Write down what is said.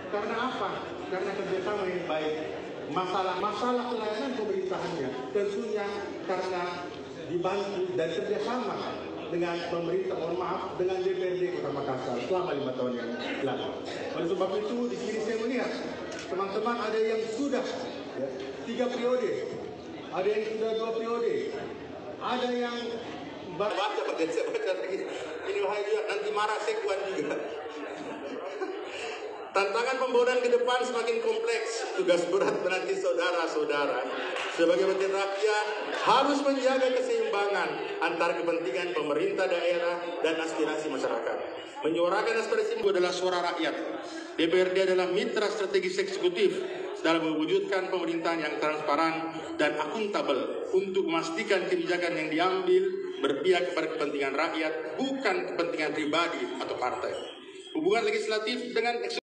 Karena apa? Karena kerjasama yang baik. Masalah pelayanan pemerintahannya tentunya karena dibantu dan kerjasama dengan pemerintah, mohon maaf, dengan DPRD Kota Makassar selama 5 tahun yang lalu. Oleh sebab itu, di sini saya melihat teman-teman ada yang sudah 3 periode, ada yang sudah 2 periode, ada yang baca lagi. Ini bahaya juga, nanti marah sekuan juga. Tantangan pembangunan ke depan semakin kompleks. Tugas berat menanti saudara-saudara sebagai wakil rakyat harus menjaga keseimbangan antara kepentingan pemerintah daerah dan aspirasi masyarakat. Menyuarakan aspirasi itu adalah suara rakyat. DPRD adalah mitra strategis eksekutif dalam mewujudkan pemerintahan yang transparan dan akuntabel untuk memastikan kebijakan yang diambil berpihak kepada kepentingan rakyat, bukan kepentingan pribadi atau partai. Hubungan legislatif dengan eksekutif